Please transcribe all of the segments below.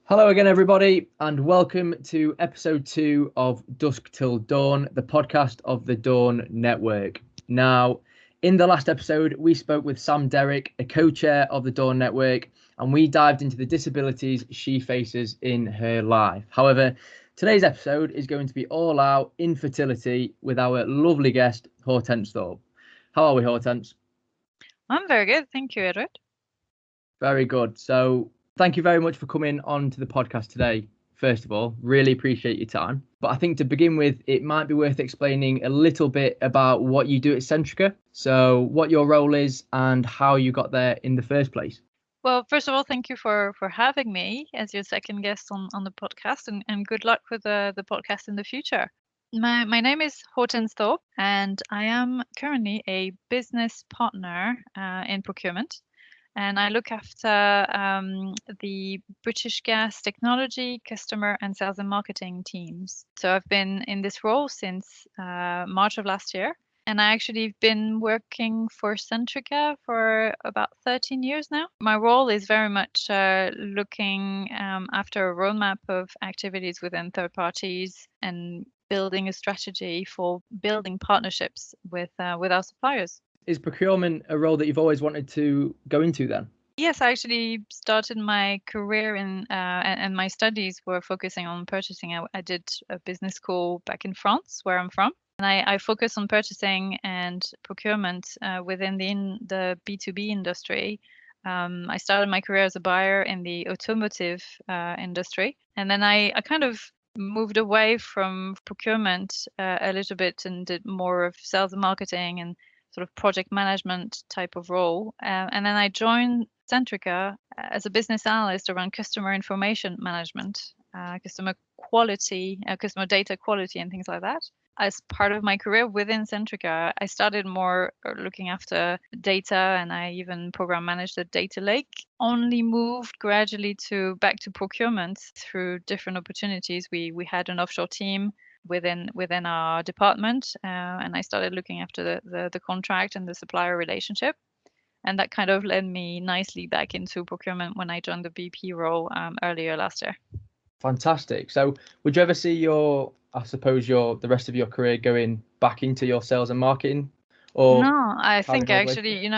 Hello again, everybody, and welcome to episode 2 of Dusk Till Dawn, the podcast of the Dawn Network. Now, in the last episode, we spoke with Sam Derrick, a co-chair of the Dawn Network, and we dived into the disabilities she faces in her life. However, today's episode is going to be all out infertility with our lovely guest, Hortense Thorpe. How are we, Hortense? I'm very good. Thank you, Edward. Very good. So thank you very much for coming on to the podcast today. First of all, really appreciate your time. But I think to begin with, it might be worth explaining a little bit about what you do at Centrica. So what your role is and how you got there in the first place. Well, first of all, thank you for having me as your second guest on the podcast, and good luck with the podcast in the future. My name is Hortense Thorpe, and I am currently a business partner in procurement. And I look after the British Gas technology, customer, and sales and marketing teams. So I've been in this role since March of last year. And I actually have been working for Centrica for about 13 years now. My role is very much looking after a roadmap of activities within third parties and building a strategy for building partnerships with our suppliers. Is procurement a role that you've always wanted to go into then? Yes, I actually started my career and my studies were focusing on purchasing. I did a business school back in France, where I'm from. And I focus on purchasing and procurement within the B2B industry. I started my career as a buyer in the automotive industry. And then I kind of moved away from procurement a little bit and did more of sales and marketing and sort of project management type of role. And then I joined Centrica as a business analyst around customer information management, customer quality, customer data quality, and things like that. As part of my career within Centrica, I started more looking after data, and I even program managed the data lake. Only moved gradually back to procurement through different opportunities. We had an offshore team within our department, and I started looking after the contract and the supplier relationship. And that kind of led me nicely back into procurement when I joined the BP role earlier last year. Fantastic. So would you ever see the rest of your career going back into your sales and marketing? Or no, I think actually,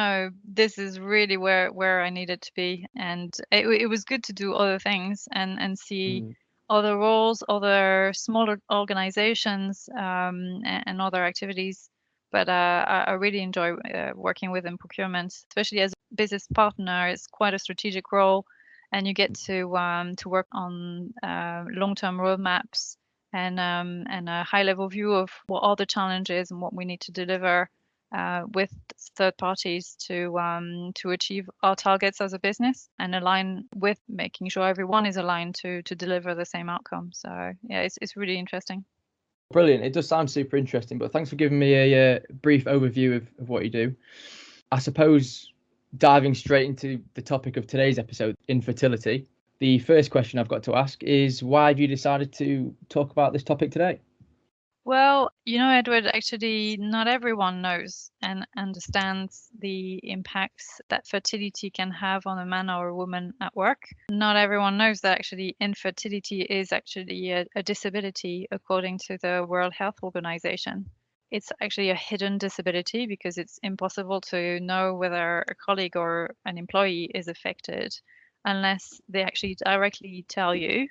this is really where I needed to be. And it was good to do other things and see other roles, other smaller organizations, and other activities. But I really enjoy working within procurement, especially as a business partner. It's quite a strategic role, and you get to work on long-term roadmaps and a high-level view of what are the challenges and what we need to deliver with third parties to achieve our targets as a business and align with making sure everyone is aligned to deliver the same outcome. So yeah, it's really interesting. Brilliant. It does sound super interesting, but thanks for giving me a brief overview of what you do. I suppose diving straight into the topic of today's episode, infertility, the first question I've got to ask is, why have you decided to talk about this topic today? Well, Edward, actually, not everyone knows and understands the impacts that fertility can have on a man or a woman at work. Not everyone knows that actually infertility is actually a disability according to the World Health Organization. It's actually a hidden disability because it's impossible to know whether a colleague or an employee is affected unless they actually directly tell you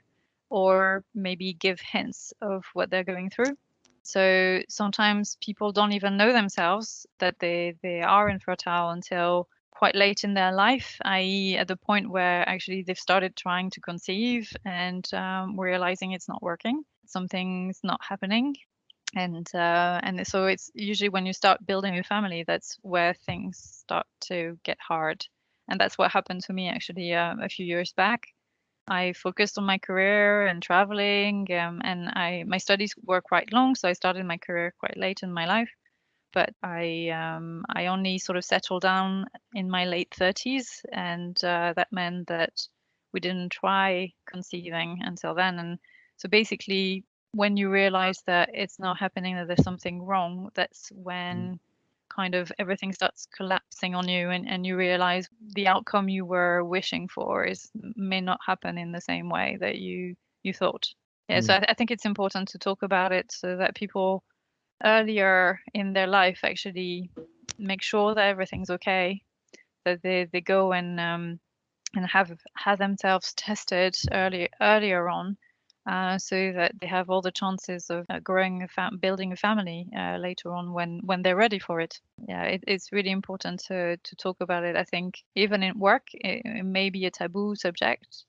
or maybe give hints of what they're going through. So sometimes people don't even know themselves that they are infertile until quite late in their life, i.e. at the point where actually they've started trying to conceive and realizing it's not working, something's not happening. And so it's usually when you start building a family, that's where things start to get hard. And that's what happened to me actually a few years back. I focused on my career and traveling, and my studies were quite long, so I started my career quite late in my life. But I only sort of settled down in my late 30s, and that meant that we didn't try conceiving until then. And so basically, when you realize that it's not happening, that there's something wrong, that's when kind of everything starts collapsing on you, and you realize the outcome you were wishing for may not happen in the same way that you thought. Yeah, so I think it's important to talk about it so that people earlier in their life actually make sure that everything's okay, that they go and have themselves tested earlier on, so that they have all the chances of building a family later on when they're ready for it. Yeah, it's really important to talk about it. I think even in work, it may be a taboo subject,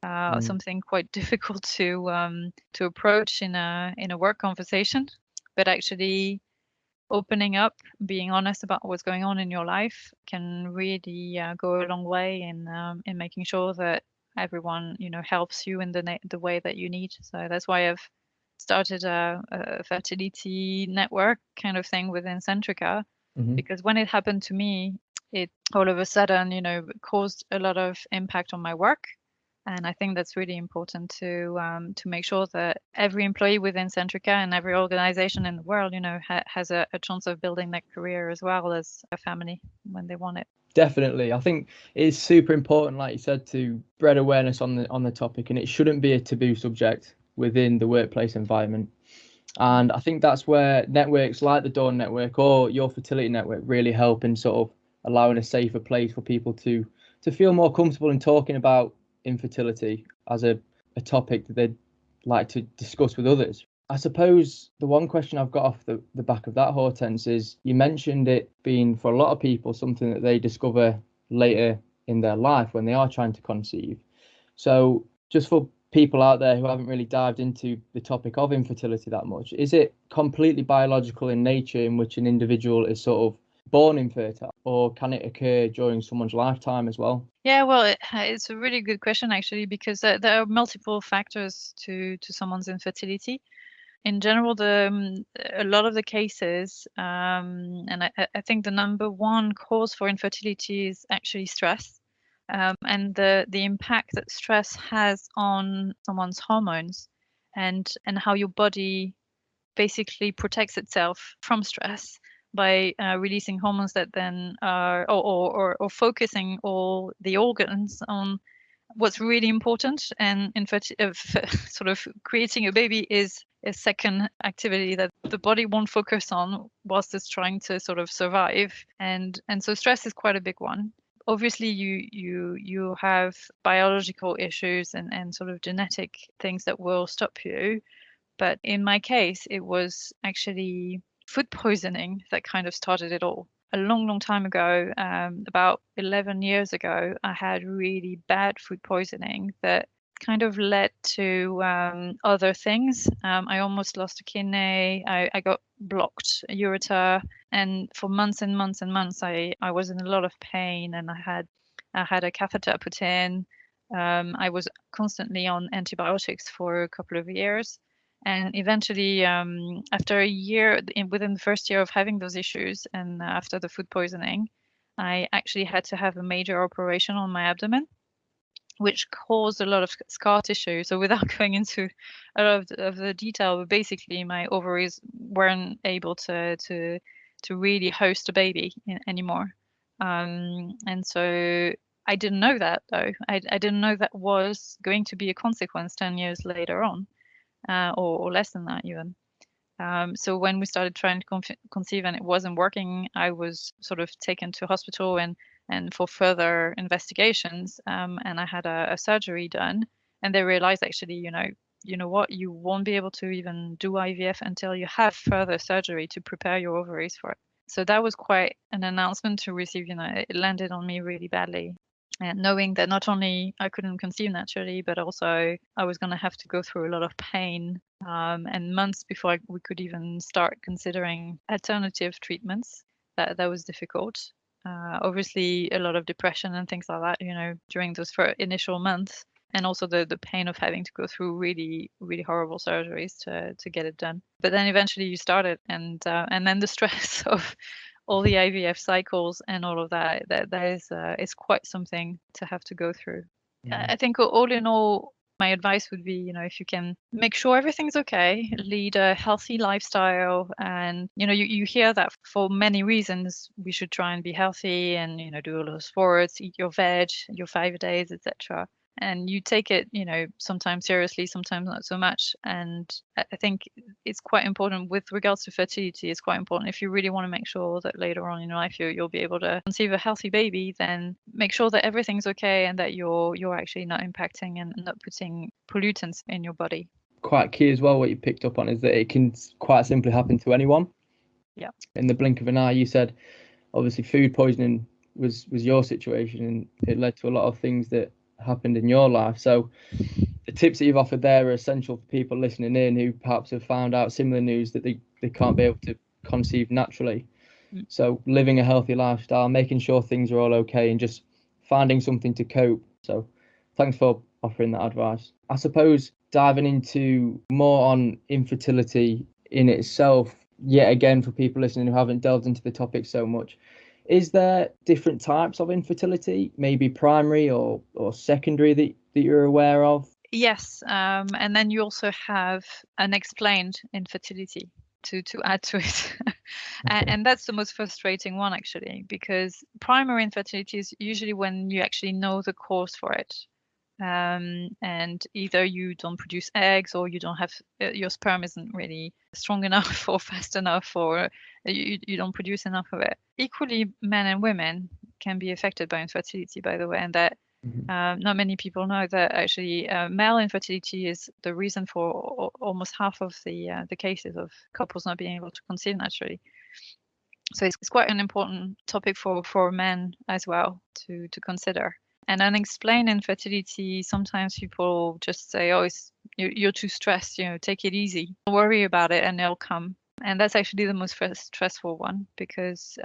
something quite difficult to approach in a work conversation, but actually opening up, being honest about what's going on in your life can really go a long way in making sure that everyone helps you in the way that you need. So that's why I've started a fertility network kind of thing within Centrica, because when it happened to me, it all of a sudden caused a lot of impact on my work. And I think that's really important to make sure that every employee within Centrica and every organization in the world, has a chance of building their career as well as a family when they want it. Definitely. I think it's super important, like you said, to spread awareness on the topic, and it shouldn't be a taboo subject within the workplace environment. And I think that's where networks like the Dawn Network or your fertility network really help in sort of allowing a safer place for people to feel more comfortable in talking about infertility as a topic that they'd like to discuss with others. I suppose the one question I've got off the back of that, Hortense, is you mentioned it being for a lot of people something that they discover later in their life when they are trying to conceive. So just for people out there who haven't really dived into the topic of infertility that much, is it completely biological in nature in which an individual is sort of born infertile, or can it occur during someone's lifetime as well? Yeah, well, it's a really good question actually, because there are multiple factors to someone's infertility. In general, a lot of the cases, and I think the number one cause for infertility is actually stress, and the impact that stress has on someone's hormones, and how your body basically protects itself from stress by releasing hormones that then are or focusing all the organs on what's really important. And sort of creating a baby is a second activity that the body won't focus on whilst it's trying to sort of survive. And so stress is quite a big one. Obviously, you have biological issues and sort of genetic things that will stop you. But in my case, it was actually food poisoning that kind of started it all. A long, long time ago, about 11 years ago, I had really bad food poisoning that kind of led to other things. I almost lost a kidney. I got blocked ureter, and for months and months and months, I was in a lot of pain, and I had a catheter put in. I was constantly on antibiotics for a couple of years. And eventually, after a year, within the first year of having those issues, and after the food poisoning, I actually had to have a major operation on my abdomen, which caused a lot of scar tissue. So without going into a lot of the detail, but basically my ovaries weren't able to really host a baby anymore. And so I didn't know that, though. I didn't know that was going to be a consequence 10 years later on. Or less than that even. So when we started trying to conceive and it wasn't working, I was sort of taken to hospital and for further investigations. And I had a surgery done, and they realized actually, you know what, you won't be able to even do IVF until you have further surgery to prepare your ovaries for it. So that was quite an announcement to receive. It landed on me really badly. And knowing that not only I couldn't conceive naturally, but also I was going to have to go through a lot of pain, and months before we could even start considering alternative treatments. That was difficult. Obviously, a lot of depression and things like that, during those initial months, and also the pain of having to go through really, really horrible surgeries to get it done. But then eventually you start it, and then the stress of all the IVF cycles and all of that is quite something to have to go through. I think all in all, My advice would be, if you can make sure everything's okay, lead a healthy lifestyle. And, you hear that for many reasons. We should try and be healthy and, do a lot of sports, eat your veg, your 5 days, etc. And you take it, sometimes seriously, sometimes not so much. And I think it's quite important with regards to fertility. It's quite important if you really want to make sure that later on in your life you'll be able to conceive a healthy baby, then make sure that everything's okay and that you're actually not impacting and not putting pollutants in your body. Quite key as well, what you picked up on is that it can quite simply happen to anyone. Yeah. In the blink of an eye. You said obviously food poisoning was your situation, and it led to a lot of things that happened in your life. So the tips that you've offered there are essential for people listening in who perhaps have found out similar news that they can't be able to conceive naturally. So living a healthy lifestyle, making sure things are all okay, and just finding something to cope. So thanks for offering that advice. I suppose diving into more on infertility in itself, yet again, for people listening who haven't delved into the topic so much, is there different types of infertility, maybe primary or secondary that you're aware of? Yes, and then you also have unexplained infertility to add to it. Okay. And that's the most frustrating one, actually, because primary infertility is usually when you actually know the cause for it. And either you don't produce eggs, or you don't have your sperm isn't really strong enough or fast enough, or you don't produce enough of it. Equally, men and women can be affected by infertility, by the way, and that not many people know that actually male infertility is the reason for almost half of the cases of couples not being able to conceive naturally. So it's quite an important topic for men as well to consider. And unexplained infertility, sometimes people just say, oh, you're too stressed, take it easy. Don't worry about it and it'll come. And that's actually the most stressful one, because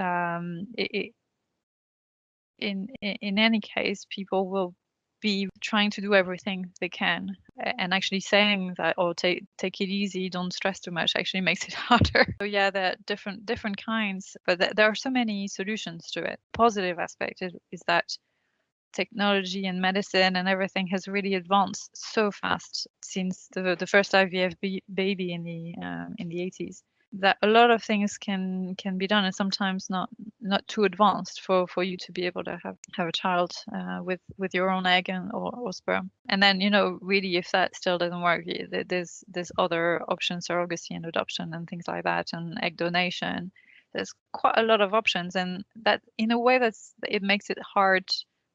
in any case, people will be trying to do everything they can, and actually saying that, oh, take it easy, don't stress too much, actually makes it harder. So yeah, there are different kinds, but there are so many solutions to it. Positive aspect is that technology and medicine and everything has really advanced so fast since the first IVF baby in the 80s, that a lot of things can be done, and sometimes not too advanced for you to be able to have a child with your own egg or sperm. And then really, if that still doesn't work, there's other options, surrogacy and adoption and things like that, and egg donation. There's quite a lot of options, and that in a way it makes it hard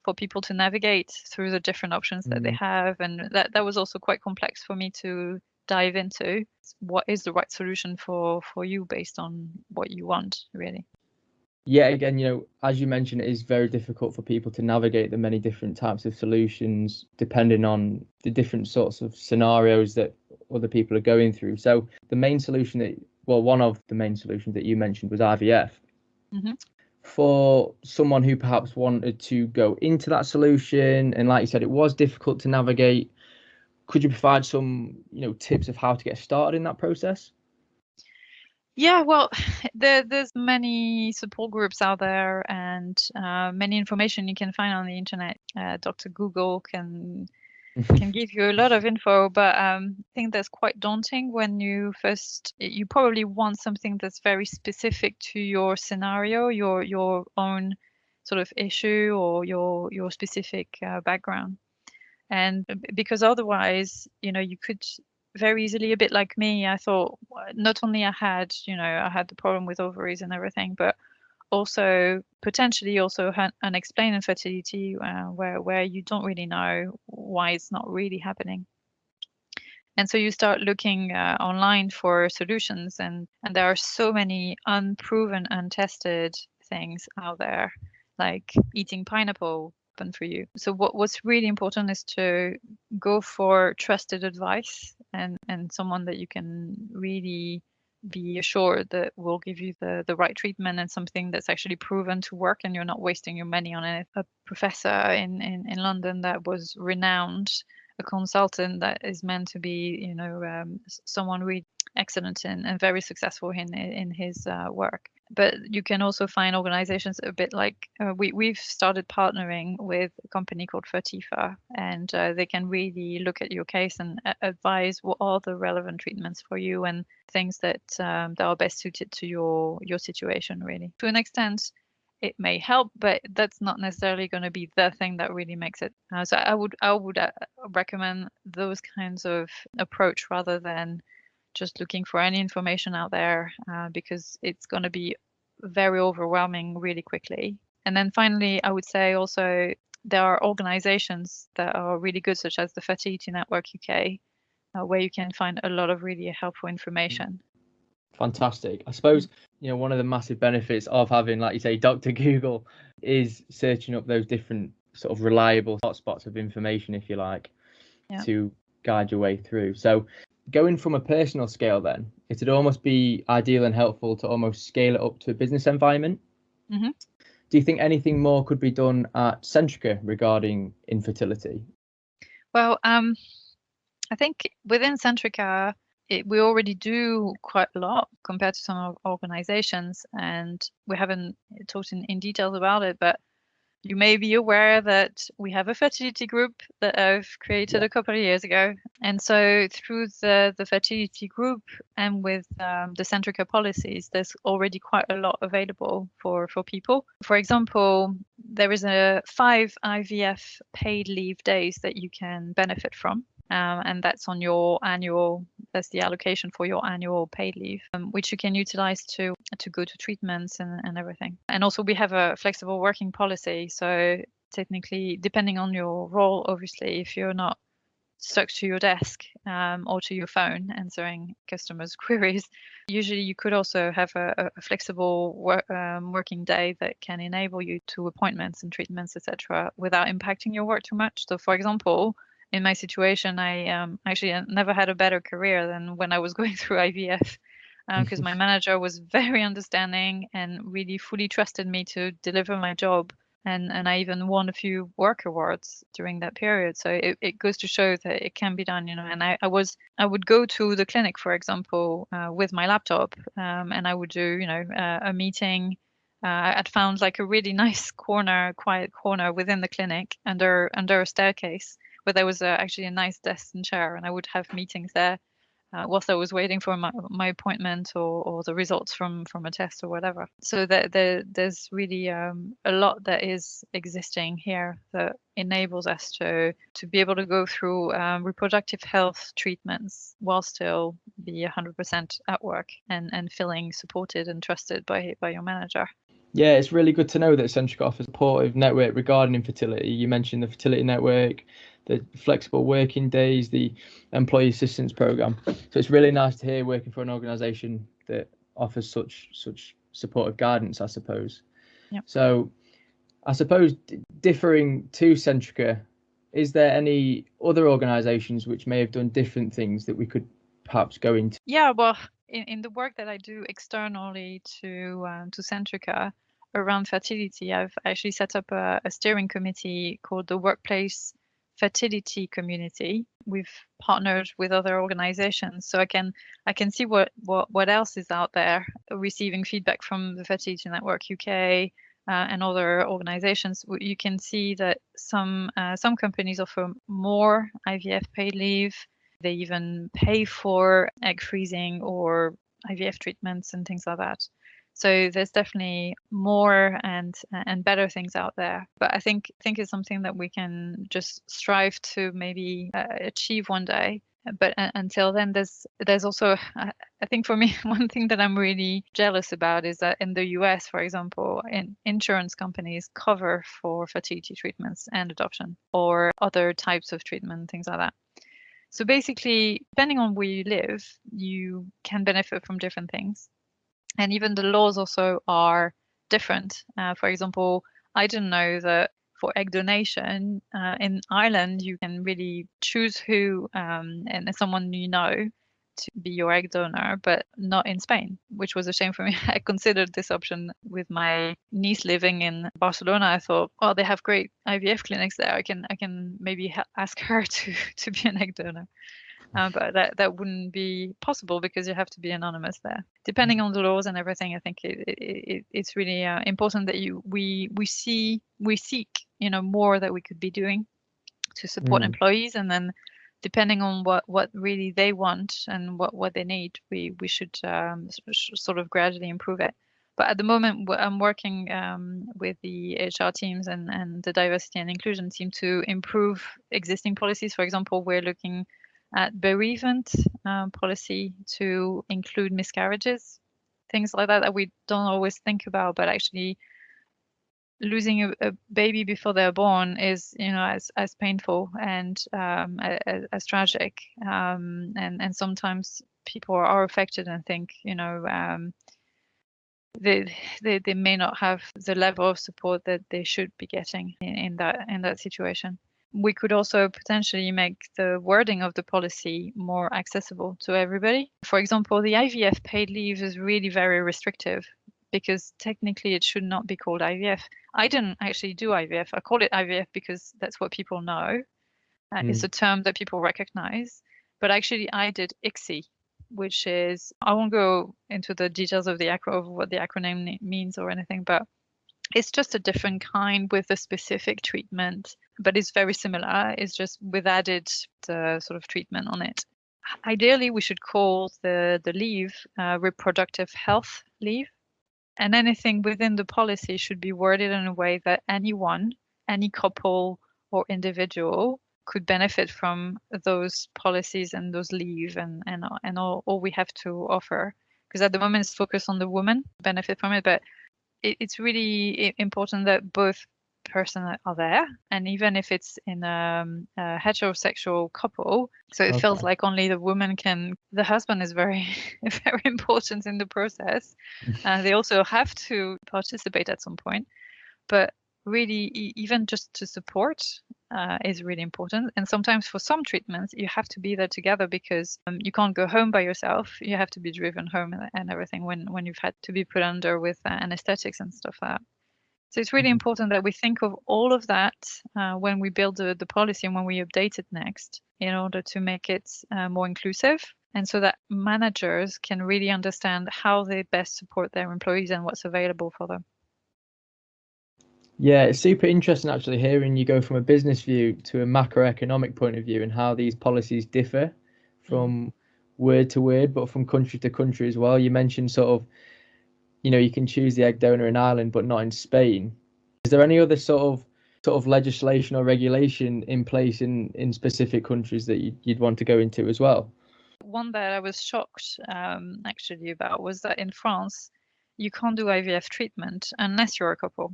for people to navigate through the different options that they have. And that was also quite complex for me to dive into. What is the right solution for you based on what you want, really? Yeah, again, as you mentioned, it is very difficult for people to navigate the many different types of solutions depending on the different sorts of scenarios that other people are going through. So the main solution one of the main solutions that you mentioned was IVF. Mm-hmm. For someone who perhaps wanted to go into that solution, and like you said, it was difficult to navigate, could you provide some tips of how to get started in that process? Yeah, well, there's many support groups out there, and many information you can find on the internet. Dr. Google can give you a lot of info, but I think that's quite daunting when you probably want something that's very specific to your scenario, your own sort of issue, or your specific background. And because otherwise, you could very easily, a bit like me, I thought not only I had the problem with ovaries and everything, but also potentially also unexplained infertility, where you don't really know why it's not really happening. And so you start looking online for solutions, and there are so many unproven, untested things out there, like eating pineapple for you. So what's really important is to go for trusted advice and someone that you can really be assured that will give you the right treatment, and something that's actually proven to work, and you're not wasting your money on it. A professor in London that was renowned, a consultant that is meant to be someone really excellent and very successful in his work, But you can also find organizations a bit like we've started partnering with a company called Fertifa, and they can really look at your case and advise what are the relevant treatments for you and things that that are best suited to your situation, really. To an extent, it may help, but that's not necessarily going to be the thing that really makes it. So I would recommend those kinds of approach rather than just looking for any information out there, because it's going to be very overwhelming really quickly. And then finally, I would say also there are organizations that are really good, such as the Fertility Network UK, where you can find a lot of really helpful information. Fantastic. I suppose, one of the massive benefits of having, like you say, Dr. Google is searching up those different sort of reliable hotspots of information, if you like, to guide your way through. So going from a personal scale then, it'd almost be ideal and helpful to almost scale it up to a business environment. Mm-hmm. Do you think anything more could be done at Centrica regarding infertility? Well, I think within Centrica, we already do quite a lot compared to some organizations, and we haven't talked in details about it, but you may be aware that we have a fertility group that I've created a couple of years ago. And so through the fertility group and with the Centrica policies, there's already quite a lot available for people. For example, there is 5 IVF paid leave days that you can benefit from. And that's on your annual, that's the allocation for your annual paid leave, which you can utilize to go to treatments and everything. And also we have a flexible working policy. So technically, depending on your role, obviously, if you're not stuck to your desk or to your phone answering customers' queries, usually you could also have a flexible working day that can enable you to appointments and treatments, etc., without impacting your work too much. So for example, in my situation, I actually never had a better career than when I was going through IVF, because my manager was very understanding and really fully trusted me to deliver my job. And I even won a few work awards during that period. So it goes to show that it can be done, And I would go to the clinic, for example, with my laptop, and I would do, a meeting. I'd found like a really nice quiet corner within the clinic under a staircase, where there was actually a nice desk and chair, and I would have meetings there whilst I was waiting for my appointment or the results from a test or whatever. So there's really a lot that is existing here that enables us to be able to go through reproductive health treatments while still be 100% at work and feeling supported and trusted by your manager. Yeah, it's really good to know that Centrica offers a supportive network regarding infertility. You mentioned the Fertility Network, the flexible working days, the employee assistance program. So it's really nice to hear working for an organisation that offers such supportive guidance, I suppose. Yep. So I suppose differing to Centrica, is there any other organisations which may have done different things that we could perhaps go into? Yeah, well, in the work that I do externally to Centrica around fertility, I've actually set up a steering committee called the Workplace Fertility Community. We've partnered with other organizations, so I can see what else is out there, receiving feedback from the Fertility Network UK and other organizations. You can see that some companies offer more IVF paid leave. They even pay for egg freezing or IVF treatments and things like that. So there's definitely more and better things out there. But I think it's something that we can just strive to maybe achieve one day. But until then, there's also, I think for me, one thing that I'm really jealous about is that in the US, for example, insurance companies cover for fertility treatments and adoption or other types of treatment, things like that. So basically, depending on where you live, you can benefit from different things. And even the laws also are different. For example, I didn't know that for egg donation in Ireland, you can really choose who and someone to be your egg donor, but not in Spain, which was a shame for me. I considered this option with my niece living in Barcelona. I thought, oh, they have great IVF clinics there. I can maybe ask her to be an egg donor. But that wouldn't be possible because you have to be anonymous there. Depending on the laws and everything, I think it's really important that we seek more that we could be doing to support employees, and then depending on what really they want and what they need, we should sort of gradually improve it. But at the moment, I'm working with the HR teams and the diversity and inclusion team to improve existing policies. For example, we're looking at bereavement policy to include miscarriages, things like that we don't always think about, but actually losing a baby before they're born is, as painful and as tragic. And sometimes people are affected and think, they may not have the level of support that they should be getting in that situation. We could also potentially make the wording of the policy more accessible to everybody. For example, the IVF paid leave is really very restrictive because technically it should not be called IVF. I didn't actually do IVF. I call it IVF because that's what people know. It's a term that people recognize. But actually I did ICSI, which is, I won't go into the details of what the acronym means or anything, but it's just a different kind with a specific treatment, but it's very similar. It's just with added sort of treatment on it. Ideally, we should call the leave reproductive health leave, and anything within the policy should be worded in a way that anyone, any couple or individual could benefit from those policies and those leave and all we have to offer. Because at the moment it's focused on the woman benefit from it, but it's really important that both persons are there, and even if it's in a heterosexual couple, so it feels like only the woman can. The husband is very very important in the process. They also have to participate at some point, but really even just to support is really important. And sometimes for some treatments you have to be there together because you can't go home by yourself. You have to be driven home and everything when you've had to be put under with anesthetics and stuff like that. So it's really important that we think of all of that when we build the policy and when we update it next, in order to make it more inclusive, and so that managers can really understand how they best support their employees and what's available for them. Yeah, it's super interesting actually hearing you go from a business view to a macroeconomic point of view and how these policies differ from word to word, but from country to country as well. You mentioned sort of, you can choose the egg donor in Ireland, but not in Spain. Is there any other sort of legislation or regulation in place in specific countries that you'd want to go into as well? One that I was shocked actually about was that in France, you can't do IVF treatment unless you're a couple.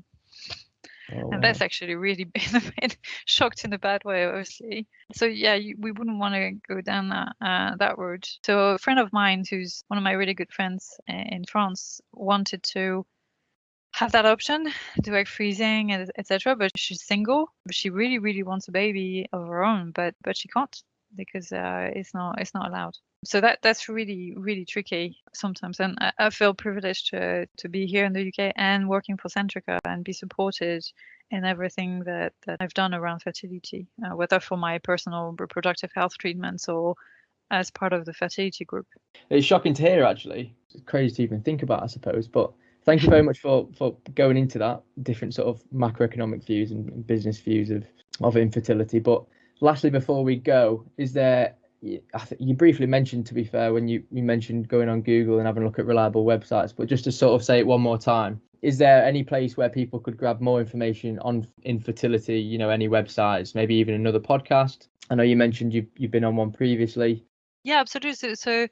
And that's actually really been shocked in a bad way, obviously. So yeah, we wouldn't want to go down that route. So a friend of mine, who's one of my really good friends in France, wanted to have that option, do egg freezing, etc. But she's single. She really, really wants a baby of her own, but she can't because it's not allowed. So that's really, really tricky sometimes. And I feel privileged to be here in the UK and working for Centrica and be supported in everything that I've done around fertility, whether for my personal reproductive health treatments or as part of the fertility group. It's shocking to hear, actually. It's crazy to even think about, I suppose. But thank you very much for going into that, different sort of macroeconomic views and business views of infertility. But lastly, before we go, is there, I think you briefly mentioned, to be fair, when you mentioned going on Google and having a look at reliable websites, but just to sort of say it one more time, is there any place where people could grab more information on infertility, any websites, maybe even another podcast? I know you mentioned you've been on one previously. Yeah, absolutely. So,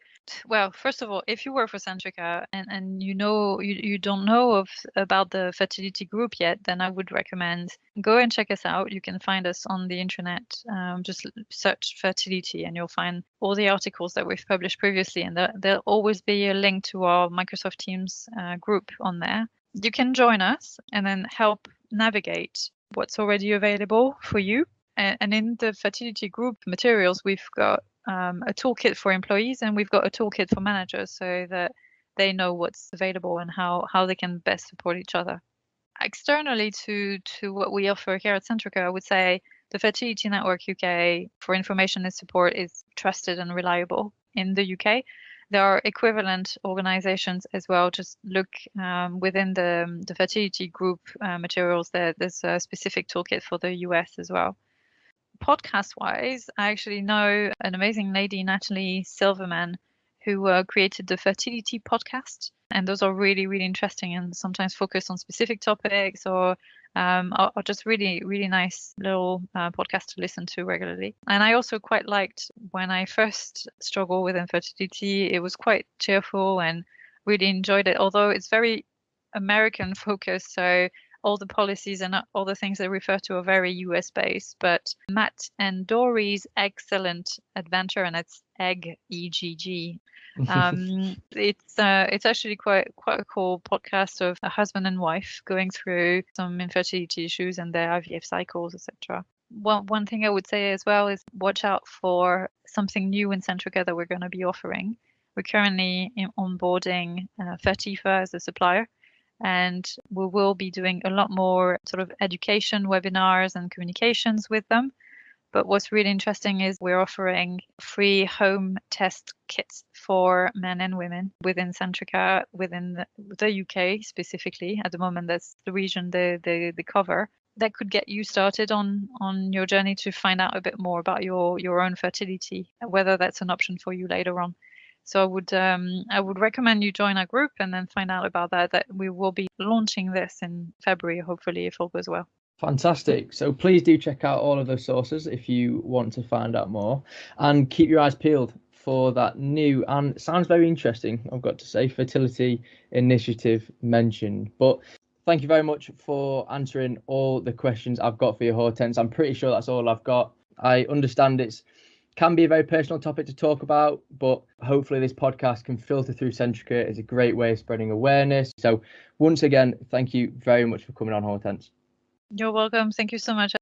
well, first of all, if you work for Centrica and you don't know about the fertility group yet, then I would recommend go and check us out. You can find us on the internet. Just search fertility and you'll find all the articles that we've published previously, and there'll always be a link to our Microsoft Teams group on there. You can join us and then help navigate what's already available for you. And in the fertility group materials, we've got a toolkit for employees and we've got a toolkit for managers so that they know what's available and how they can best support each other. Externally to what we offer here at Centrica, I would say The Fertility Network UK, for information and support, is trusted and reliable in the UK. There are equivalent organizations as well. Just look within the fertility group materials. There's a specific toolkit for the US as well. Podcast-wise, I actually know an amazing lady, Natalie Silverman, who created the Fertility podcast. And those are really, really interesting and sometimes focus on specific topics or just really, really nice little podcast to listen to regularly. And I also quite liked when I first struggled with infertility, it was quite cheerful and really enjoyed it, although it's very American focused. So all the policies and all the things they refer to are very US based. But Matt and Dory's excellent adventure, and it's egg, EGG. It's actually quite a cool podcast of a husband and wife going through some infertility issues and their IVF cycles, etc. One thing I would say as well is watch out for something new in Centrica that we're going to be offering. We're currently onboarding Fertifa as a supplier, and we will be doing a lot more sort of education webinars and communications with them. But what's really interesting is we're offering free home test kits for men and women within Centrica, within the UK specifically. At the moment, that's the region they cover. That could get you started on your journey to find out a bit more about your own fertility, whether that's an option for you later on. So I would recommend you join our group and then find out about that we will be launching this in February, hopefully, if all goes well. Fantastic. So please do check out all of those sources if you want to find out more, and keep your eyes peeled for that new and sounds very interesting, I've got to say, fertility initiative mentioned. But thank you very much for answering all the questions I've got for you, Hortense. I'm pretty sure that's all I've got. I understand it can be a very personal topic to talk about, but hopefully this podcast can filter through Centrica. It's a great way of spreading awareness. So once again, thank you very much for coming on, Hortense. You're welcome. Thank you so much.